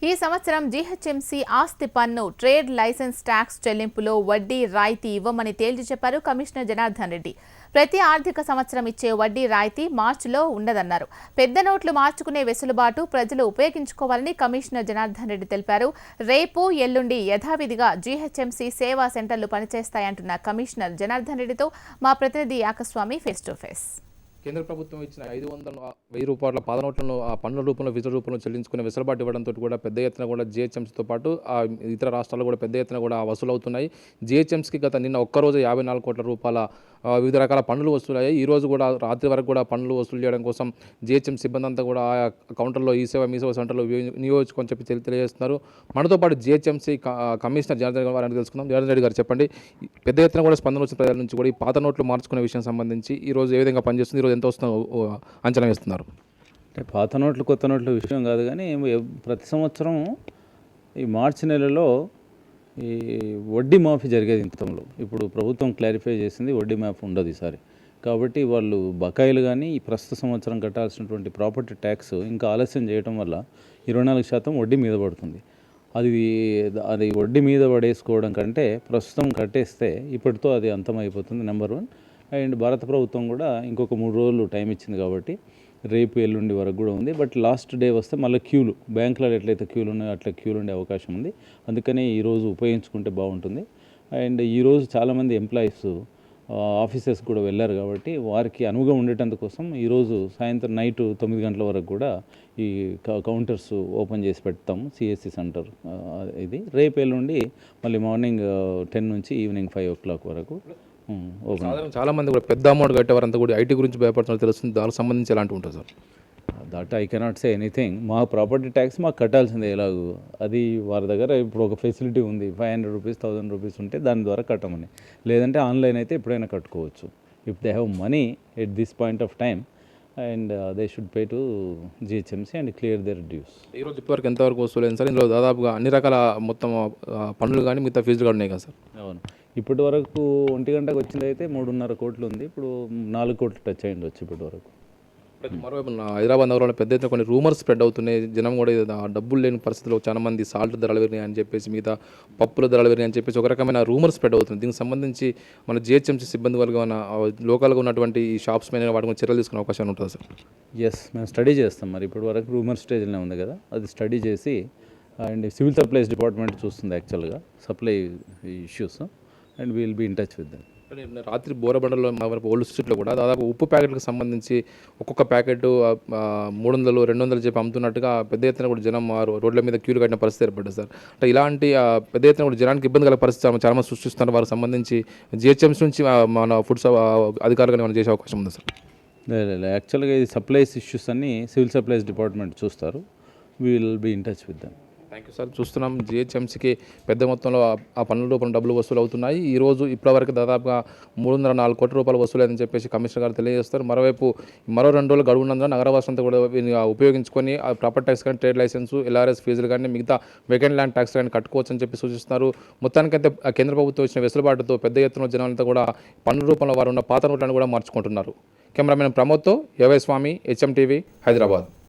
ఈ సంవత్సరం జీహెచ్ఎంసీ ఆస్తి పన్ను, ట్రేడ్ లైసెన్స్ ట్యాక్స్ చెల్లింపులో వడ్డీ రాయితీ ఇవ్వమని తేల్చి చెప్పారు కమిషనర్ జనార్దన్ రెడ్డి. ప్రతి ఆర్థిక సంవత్సరం ఇచ్చే వడ్డీ రాయితీ మార్చిలో ఉండదన్నారు. పెద్ద నోట్లు మార్చుకునే వెసులుబాటు ప్రజలు ఉపయోగించుకోవాలని కమిషనర్ జనార్దన్ రెడ్డి తెలిపారు. రేపు ఎల్లుండి యథావిధిగా జీహెచ్ఎంసీ సేవా సెంటర్లు పనిచేస్తాయంటున్న కమిషనర్ జనార్దన్ రెడ్డితో మా ప్రతినిధి యాకస్వామి ఫేస్ టు ఫేస్. కేంద్ర ప్రభుత్వం ఇచ్చిన 500,000 రూపాయల పాత నోట్లను ఆ పన్నుల రూపంలో విజువల్ రూపంలో చెల్లించుకునే వెసులుబాటు ఇవ్వడంతో కూడా పెద్ద ఎత్తున కూడా జీహెచ్ఎంసీతో పాటు ఇతర రాష్ట్రాలు కూడా పెద్ద ఎత్తున కూడా వసూలు అవుతున్నాయి. జీహెచ్ఎంసీకి గత నిన్న ఒక్కరోజు 54 కోట్ల రూపాయల వివిధ రకాల పన్నులు వసూలయ్యాయి. ఈ రోజు కూడా రాత్రి వరకు కూడా పన్నులు వసూలు చేయడం కోసం జీహెచ్ఎంసీ సిబ్బంది అంతా కూడా ఆయా కౌంటర్లో ఈ సేవ సెంటర్లో వినియోగించుకొని చెప్పి తెలియజేస్తున్నారు. మనతో పాటు జీహెచ్ఎంసీ కమిషనర్ జనార్దన్ గారిని తెలుసుకుందాం. జనార్దన్ రెడ్డి గారు చెప్పండి, పెద్ద ఎత్తున కూడా స్పందన వచ్చిన ప్రజల నుంచి కూడా ఈ పాత నోట్లు మార్చుకునే విషయం సంబంధించి ఈ రోజు ఏ విధంగా పనిచేస్తుంది, ఈరోజు ఎంత వస్తుందో అంచనా వేస్తున్నారు? అంటే పాత నోట్లు కొత్త నోట్ల విషయం కాదు, కానీ ప్రతి సంవత్సరం ఈ మార్చి నెలలో ఈ వడ్డీ మాఫీ జరిగేది గతంలో. ఇప్పుడు ప్రభుత్వం క్లారిఫై చేసింది వడ్డీ మాఫీ ఉండదు ఈసారి. కాబట్టి వాళ్ళు బకాయిలు కానీ ఈ ప్రస్తుత సంవత్సరం కట్టాల్సినటువంటి ప్రాపర్టీ ట్యాక్స్ ఇంకా ఆలస్యం చేయడం వల్ల 24% వడ్డీ మీద పడుతుంది. అది వడ్డీ మీద పడేసుకోవడం కంటే ప్రస్తుతం కట్టేస్తే ఇప్పటితో అది అంతమైపోతుంది, నెంబర్ 1. అండ్ భారత ప్రభుత్వం కూడా ఇంకొక 3 రోజులు టైం ఇచ్చింది కాబట్టి రేపు ఎల్లుండి వరకు కూడా ఉంది. బట్ లాస్ట్ డే వస్తే మళ్ళీ క్యూలు, బ్యాంకులలో ఎట్లయితే క్యూలు ఉన్నాయో అట్లా క్యూలు ఉండే అవకాశం ఉంది. అందుకని ఈరోజు ఉపయోగించుకుంటే బాగుంటుంది. అండ్ ఈరోజు చాలామంది ఎంప్లాయీస్ ఆఫీసెస్ కూడా వెళ్ళారు కాబట్టి వారికి అనువుగా ఉండేటందుకోసం ఈరోజు సాయంత్రం నైట్ 9 గంటల వరకు కూడా ఈ కౌంటర్స్ ఓపెన్ చేసి పెడతాము. సిఎస్సి సెంటర్ ఇది రేపు ఎల్లుండి మళ్ళీ మార్నింగ్ 10 నుంచి ఈవినింగ్ 5 o'clock వరకు. చాలా మంది కూడా పెద్ద అమౌంట్ కట్టేవారంతా కూడా ఐటీ గురించి భయపడుతున్నారు తెలుస్తుంది. దానికి సంబంధించి ఎలాంటి ఉంటుంది sir? That I cannot say anything. మా ప్రాపర్టీ ట్యాక్స్ మాకు కట్టాల్సిందే ఎలాగో. అది వారి దగ్గర ఇప్పుడు ఒక ఫెసిలిటీ ఉంది, 500 రూపీస్ 1000 రూపీస్ ఉంటే దాని ద్వారా కట్టమని. లేదంటే ఆన్లైన్ అయితే ఎప్పుడైనా కట్టుకోవచ్చు. If they have money at this point of time and they should pay to GHMC and clear their dues. ఈరోజు ఇప్పటివరకు ఎంతవరకు వసూలైంది సార్? ఇందులో దాదాపుగా అన్ని రకాల మొత్తం పన్నులు కానీ మిగతా ఫీజులు కూడా ఉన్నాయి కదా సార్? అవును, ఇప్పటి వరకు 1 గంటకు వచ్చింది అయితే 3.5 కోట్లు ఉంది. ఇప్పుడు 4 కోట్లు టచ్ అయ్యింది వచ్చి ఇప్పటి వరకు. మరోవైపు హైదరాబాద్ నగరంలో పెద్ద ఎత్తున కొన్ని రూమర్స్ స్ప్రెడ్ అవుతున్నాయి. జనం కూడా డబ్బులు లేని పరిస్థితిలో చాలా మంది సాల్ట్ ధరలు పెరిగినాయి అని చెప్పేసి, మిగతా పప్పుల ధరలు పెరిగినాయి అని చెప్పేసి ఒక రకమైన రూమర్ స్ప్రెడ్ అవుతుంది. దీనికి సంబంధించి మన జీహెచ్ఎంసీ సిబ్బంది వల్ల లోకల్గా ఉన్నటువంటి ఈ షాప్స్ మీద వాటి మీద చర్యలు తీసుకునే అవకాశం ఉంటుంది సార్? ఎస్, మేము స్టడీ చేస్తాం. మరి ఇప్పటి వరకు రూమర్ స్టేజ్లో ఉంది కదా, అది స్టడీ చేసి అండ్ సివిల్ సప్లైస్ డిపార్ట్మెంట్ చూస్తుంది యాక్చువల్గా supply issues, and will be in touch with them. రాత్రి బోరబండలో ఓల్డ్ స్ట్రీట్లో కూడా దాదాపు ఉప్పు ప్యాకెట్లకు సంబంధించి ఒక్కొక్క ప్యాకెట్ 300 200 చెప్పి అమ్ముతున్నట్టుగా పెద్ద ఎత్తున కూడా జనం రోడ్ల మీద క్యూలు కట్టిన పరిస్థితి ఏర్పడ్డది సార్. అంటే ఇలాంటి పెద్ద ఎత్తున కూడా జనానికి ఇబ్బంది కలిగే పరిస్థితి చాలా మంది సృష్టిస్తున్నారు. వారికి సంబంధించి జిహెచ్ఎంసీ నుంచి మన ఫుడ్ అధికారులుగా మనం చేసే అవకాశం ఉంది సార్? లేదు, యాక్చువల్గా ఇది సప్లైస్ ఇష్యూస్ అన్ని సివిల్ సప్లైస్ డిపార్ట్మెంట్ చూస్తారు. We will be in touch with them. Thank you sir. చూస్తున్నాం జిహెచ్ఎంసీకి పెద్ద మొత్తంలో ఆ పన్నుల రూపంలో డబ్బులు వసూలు అవుతున్నాయి. ఈరోజు ఇప్పటివరకు దాదాపుగా 304 కోట్ల రూపాయలు వసూలైందని చెప్పేసి కమిషనర్ గారు తెలియజేస్తారు. మరోవైపు మరో 2 రోజులు గడువు ఉన్నందున నగరవాసులంతా కూడా ఉపయోగించుకొని ఆ ప్రాపర్టీ ట్యాక్స్ కానీ, ట్రేడ్ లైసెన్సు, ఎల్ఆర్ఎస్ ఫీజులు కానీ, మిగతా వెకెండ్ ల్యాండ్ ట్యాక్స్ కానీ కట్టుకోవచ్చు అని చెప్పి సూచిస్తున్నారు. మొత్తానికైతే కేంద్ర ప్రభుత్వం ఇచ్చిన వెసులుబాటుతో పెద్ద ఎత్తున జనాలంతా కూడా పన్నుల రూపంలో వారు ఉన్న పాత నోట్లను కూడా మార్చుకుంటున్నారు. కెమెరామెన్ ప్రమోద్తో యవై స్వామి, HM టీవీ, హైదరాబాద్.